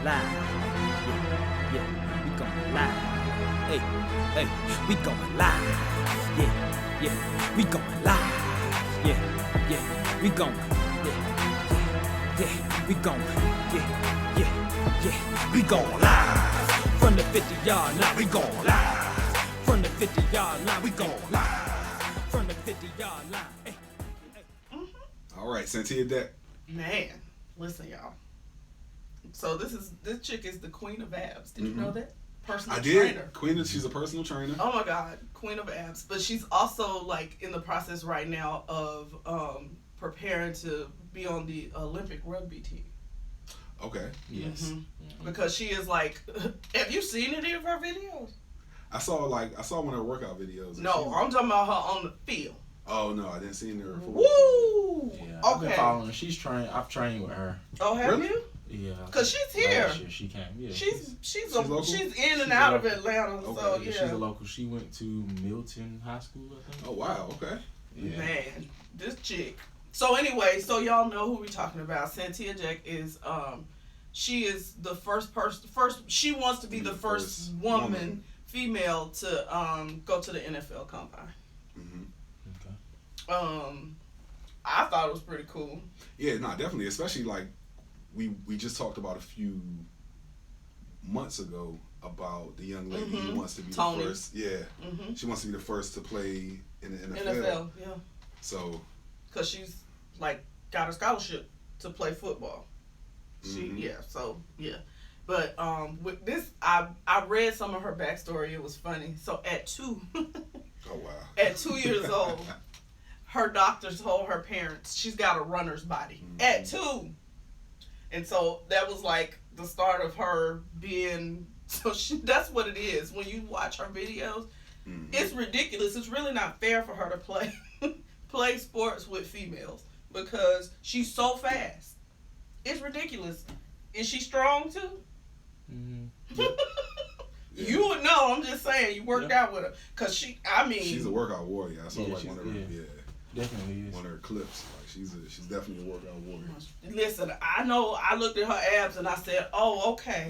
live. Yeah, yeah, we going live. Hey, hey, we going live. Yeah, yeah, we going live. Yeah, yeah, we going. Yeah, yeah, we going. Yeah, yeah, yeah, we going live. From the 50-yard line, we going live. From the 50-yard line, we going live. From the 50-yard line. Hey, hey. All right, Santia Deck. Man, listen, y'all. So this chick is the queen of abs. Did you know that? Personal trainer. She's a personal trainer. Oh my God, queen of abs. But she's also like in the process right now of preparing to be on the Olympic rugby team. Okay. Yes. Mm-hmm. Because she is like, have you seen any of her videos? I saw one of her workout videos. No, I'm talking about her on the field. Oh no, I didn't see her. Woo! Yeah, Okay. I've been following her. She's trained. I've trained with her. Oh, have Really? you? Yeah. Cause she's here. Last year she came. Yeah. She's local? in and out of Atlanta. Okay. So Yeah, yeah. she's a local. She went to Milton High School, I think. Oh wow. Okay. Yeah. Man, this chick. So anyway, so y'all know who we're talking about. Santia Deck is she is the first she wants to be the first woman, female to go to the NFL Combine. Mm-hmm. Okay. I thought it was pretty cool. Yeah, no, definitely. Especially like we just talked about a few months ago about the young lady who wants to be Tony. the first. Yeah. Mm-hmm. She wants to be the first to play in the NFL. NFL, yeah. So. Cause she's like got a scholarship to play football. But with this, I read some of her backstory. It was funny. So at 2, Oh wow. at 2 years old, her doctor told her parents she's got a runner's body at 2, and so that was like the start of her being. So that's what it is when you watch her videos. It's ridiculous. It's really not fair for her to play sports with females because she's so fast. It's ridiculous. Is she strong too? Mm-hmm. You would know. I'm just saying. You worked out with her, cause she's a workout warrior. I saw one of her. Yeah. Definitely is. One of her clips. Like she's definitely a workout warrior. Listen, I know. I looked at her abs and I said, "Oh, okay."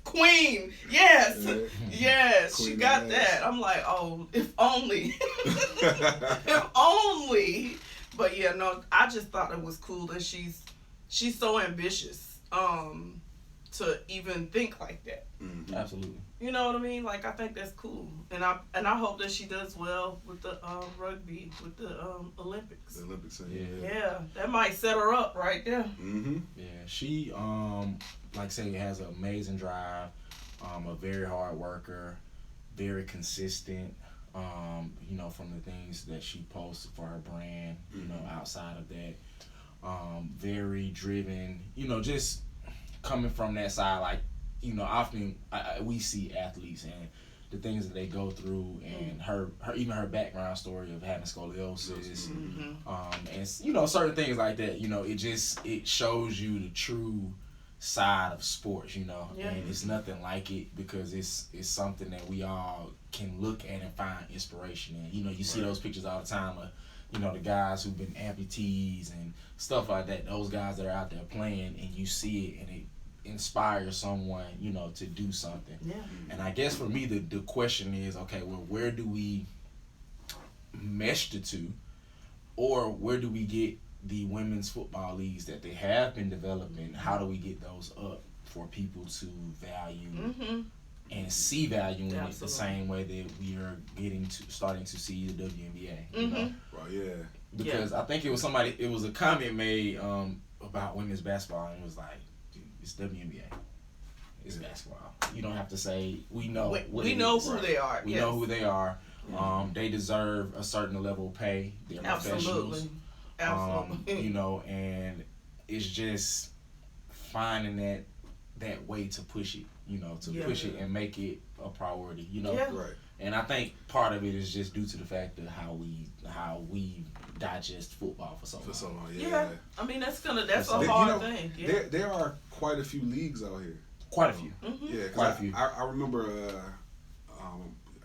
Queen, yes, yes, Queen she got ass. that. I'm like, oh, if only, if only. But yeah, no, I just thought it was cool that she's so ambitious, to even think like that. Mm-hmm. Absolutely. You know what I mean? Like I think that's cool, and I hope that she does well with the rugby, with the Olympics. The Olympics, Yeah, that might set her up right there. Mm-hmm. Yeah, she like I say, has an amazing drive, a very hard worker, very consistent, you know, from the things that she posts for her brand, you know, outside of that, very driven, you know, just coming from that side, like, you know, often we see athletes and the things that they go through, and her even her background story of having scoliosis, and you know, certain things like that. You know, it shows you the true side of sports. You know, and it's nothing like it because it's something that we all can look at and find inspiration in. You know, you see those pictures all the time of, you know, the guys who've been amputees and stuff like that. Those guys that are out there playing, and you see it, and it inspire someone, you know, to do something. Yeah. And I guess for me the question is, okay, well, where do we mesh the two, or where do we get the women's football leagues that they have been developing? How do we get those up for people to value and see value in it the same way that we are starting to see the WNBA? You know? Right. Yeah. Because I think it was a comment made about women's basketball, and it was like, it's WNBA. It's basketball. You don't have to say we know. We know who they are. We know who they are. They deserve a certain level of pay. They're professionals. Absolutely. You know, and it's just finding that way to push it. You know, to push it and make it a priority. You know, Right. And I think part of it is just due to the fact of how we digest football for so long. Yeah. I mean, that's a hard thing. Yeah. There are quite a few leagues out here. Quite a few. Yeah, Quite a few. I remember.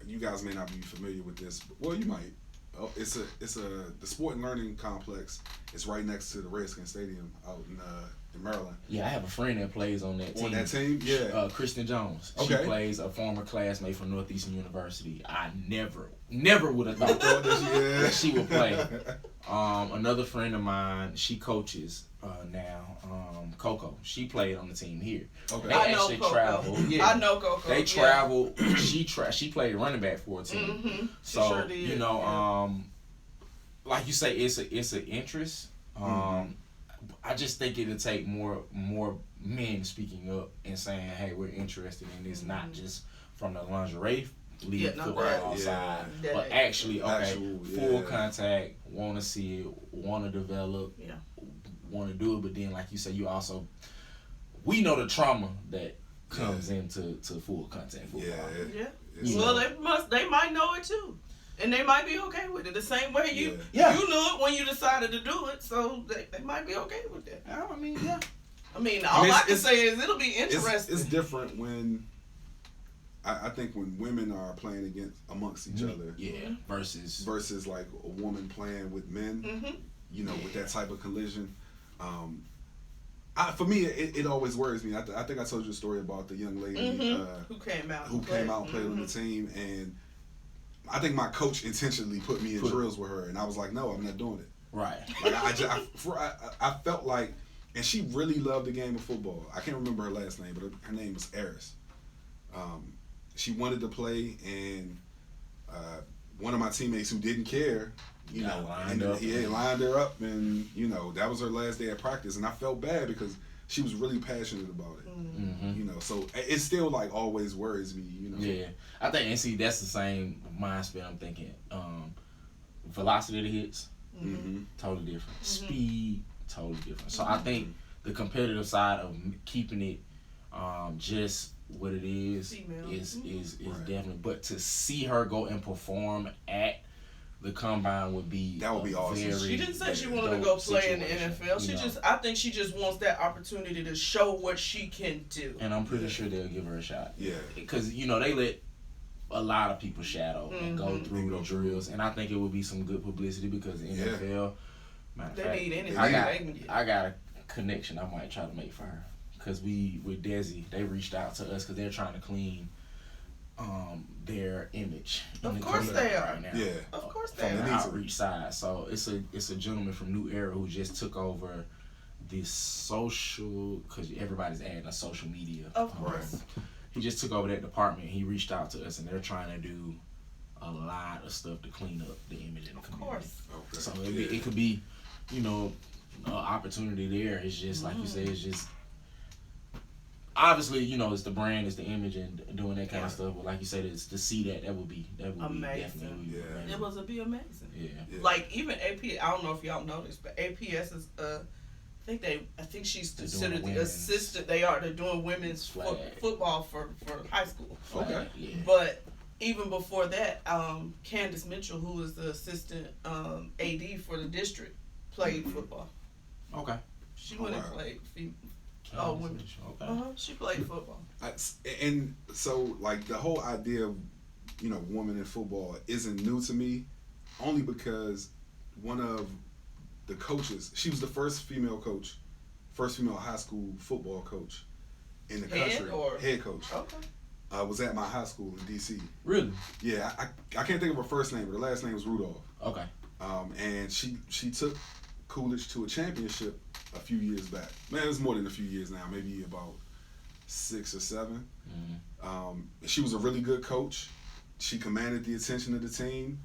You guys may not be familiar with this, but, well, you might. Oh, it's the Sport and Learning Complex. It's right next to the Redskins Stadium out in Maryland. Yeah, I have a friend that plays on that team. On that team, yeah. Kristen Jones. Okay. She plays a former classmate from Northeastern University. I never would have thought that she would play. Another friend of mine, she coaches now. Coco. She played on the team here. Okay. They I know actually Coco. travel. Yeah. I know Coco. They travel. She played running back for a team. Mm-hmm. So sure did. you know, like you say, it's an interest. I just think it'll take more men speaking up and saying, "Hey, we're interested in this," not just from the lingerie league football side, but actually, full contact, want to see it, want to develop, want to do it. But then, like you say, we know the trauma that comes into full contact football. They might know it too. And they might be okay with it the same way you knew it when you decided to do it, so they might be okay with that. I mean, yeah. All I can say is it'll be interesting. It's different when I think when women are playing amongst each other, versus like a woman playing with men, with that type of collision. For me, it always worries me. I think I told you a story about the young lady who came out and played on the team, and I think my coach intentionally put me in drills with her, and I was like, no, I'm not doing it. Right. Like I felt like, and she really loved the game of football. I can't remember her last name, but her name was Eris. She wanted to play, and one of my teammates who didn't care, lined her up, and that was her last day of practice, and I felt bad because she was really passionate about it. So it still like always worries me. Yeah, I think, and see, that's the same mindset I'm thinking. Velocity of the hits, totally different. Speed, totally different. So I think the competitive side of keeping it just what it is definitely. But to see her go and perform at the combine would be awesome. She didn't say she wanted to go play in the NFL. I think she just wants that opportunity to show what she can do. And I'm pretty sure they'll give her a shot. Yeah. Because they let a lot of people shadow and go through the drills, and I think it would be some good publicity because the NFL. They need anything. I got a connection I might try to make for her because with Desi, they reached out to us because they're trying to clean their image. Of course they are. Right now. Yeah. Of course they from are. the outreach side. So it's a gentleman from New Era who just took over this social, because everybody's adding a social media. Of course. He just took over that department. He reached out to us, and they're trying to do a lot of stuff to clean up the image in the community. Of course. Okay. So it could be, an opportunity there. It's just like you said. It's just obviously, it's the brand, it's the image, and doing that kind of stuff. But like you said, it's to see that would be amazing. Definitely it would be amazing. Yeah. Like even AP, I don't know if y'all know this, but APS is I think she's considered the assistant. They're doing women's football for high school. Okay. Yeah. But even before that, Candace Mitchell, who was the assistant AD for the district, played football. Okay. She went and played women. Okay. She played football. And so, like, the whole idea of, women in football isn't new to me, only because one of the coaches, she was the first female high school football coach in the country. Head coach. Okay. Was at my high school in D.C. Really? Yeah, I can't think of her first name, but her last name was Rudolph. Okay. And she took Coolidge to a championship a few years back. Man, it was more than a few years now, maybe about 6 or 7. She was a really good coach. She commanded the attention of the team,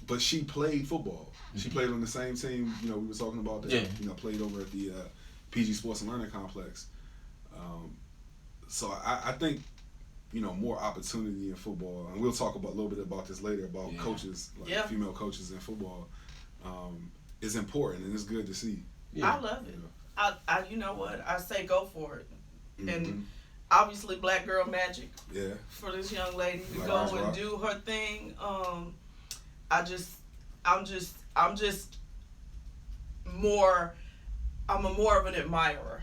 but she played football. She played on the same team, we were talking about that, played over at the PG Sports and Learning Complex. So I think, more opportunity in football, and we'll talk a little bit about this later, about coaches, female coaches in football, is important, and it's good to see. I love it. I you know what? I say go for it. And obviously Black Girl Magic. Yeah. For this young lady to Black go Eyes and Rock. do her thing. I'm more of an admirer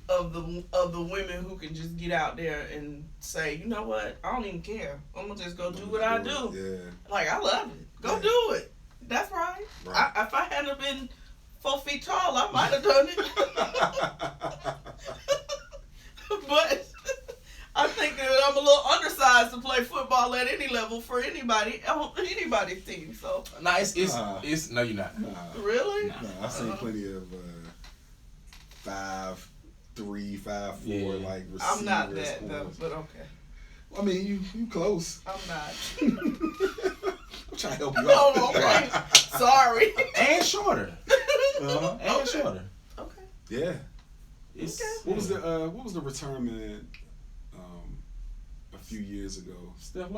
of the women who can just get out there and say, you know what? I don't even care. I'm gonna just go do what I do. Yeah. Like, I love it. Go do it. 4 feet tall, I might have done it. But I think that I'm a little undersized to play football at any level for anybody on anybody's team. So Nah, it's no, you're not. really, I've seen plenty of 5'3", 5'4", Yeah. like receivers. I'm not that though. But okay, I mean, you close. I'm not. I'm trying to help you out. Oh, okay. Sorry. And shorter. Uh-huh. And Okay. shorter. Okay. Yeah. It's, Okay. What was the return man a few years ago? Stephon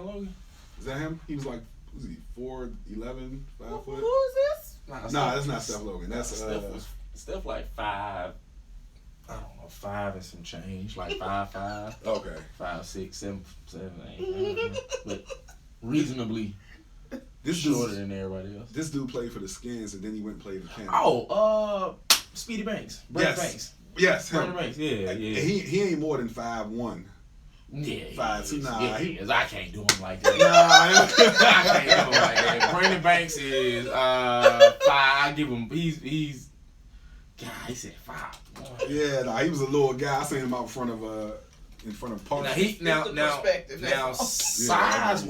Logan? Is that him? He was like, was he 4'11", 5 Who foot? is this? Nah, that's not Steph Logan. That's Steph like 5. I don't know, 5 and some change, like 5'5", okay. 5'6", 7'8", I don't know. But reasonably This shorter dude, than everybody else. this dude played for the Skins and then he went and played in Canada. Oh, Speedy Banks, Brandon Yes. Banks, Yes, him. Brandon Banks, yeah. He ain't more than 5'1". Yeah, 5'2", nah, Yeah, he- he is. I can't do him like that. Nah, I can't do him like that. Brandon Banks is 5. I give him. He's. God, he said 5'1". yeah, nah, he was a little guy. I seen him out in front of Park. Now It's the perspective, that's now all. size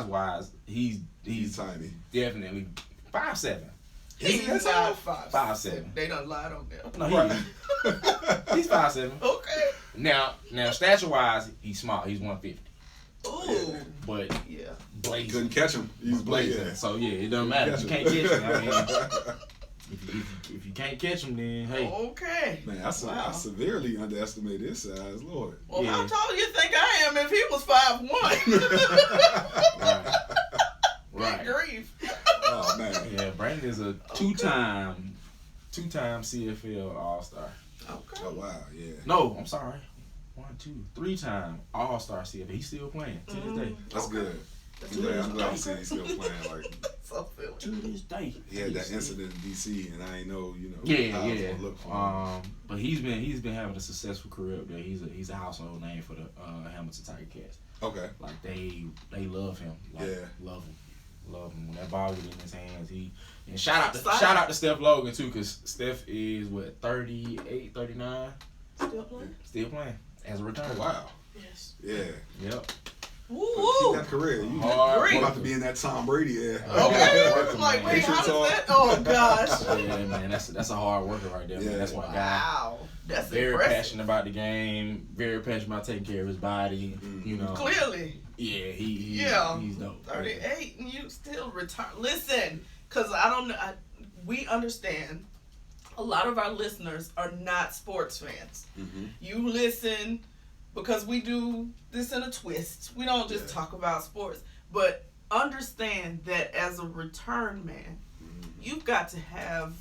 wise, he's tiny. definitely 5'7". He's that not tall? 5'7". 5'7". They done lied on them. No, Right. he's 5'7". Okay. Now stature wise, he's small. He's 150, Ooh. but Yeah. blazing. Couldn't catch him. He's blazing. blazing. So yeah, it doesn't matter. If you can't catch him, I mean, if you can't catch him, then hey. Okay. Man, I Wow. severely underestimated his size, Lord. Well, Yeah. how tall do you think I am if he was 5'1"? Right. Good grief. Oh man. Yeah, Brandon is a two-time CFL All-Star. Okay. Oh wow, yeah. No, I'm sorry. 3-time All-Star CFL. He's still playing to this day. That's good. That's I'm glad good. I'm seeing he's still playing. Like So silly. To this day. he had that incident in DC, and I ain't know, how Yeah. I was gonna look for him. But he's been having a successful career up there. He's a household name for the Hamilton Tiger Cats. Okay. Like they love him. Like, Yeah. love him. When that ball get in his hands, and shout out Exciting. to Steph Logan too, cause Steph is 38, 39, Still playing? still playing as a return. Oh wow. Yes. Yeah. Yep. Woo Keep woo. that career. You Hard about worker. to be in that Tom Brady era. Okay. Worker, I'm like, man. wait, how Patriots does that? Oh gosh. Yeah, man, that's a hard worker right there. Man. Yeah. That's why a guy Wow. That's very impressive. passionate about the game, very passionate about taking care of his body. You know. Clearly. Yeah, he's dope. 38 and you still retire. Listen, because I don't know. We understand a lot of our listeners are not sports fans. Mm-hmm. You listen because we do this in a twist. We don't just Yeah. talk about sports. But understand that as a return man, you've got to have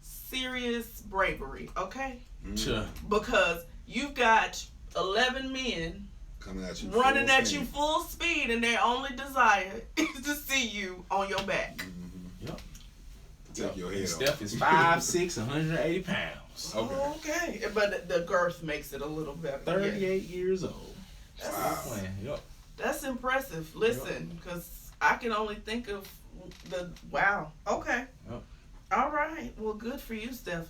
serious bravery, okay? Sure. Because you've got 11 men Coming at you. running full at steam. you full speed, and their only desire is to see you on your back. Yep. Take your head And off. Steph is 5'6", 180 pounds. Okay. But the girth makes it a little better. 38 years old. That's, Wow. Playing. Yep. that's impressive. Listen, because I can only think of wow. Okay. Yep. All right. Well, good for you, Steph.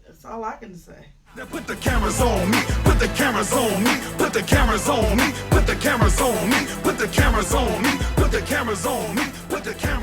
That's all I can say. Now put the cameras on me, put the cameras on me, put the cameras on me, put the cameras on me, put the cameras on me, put the cameras on me, put the cameras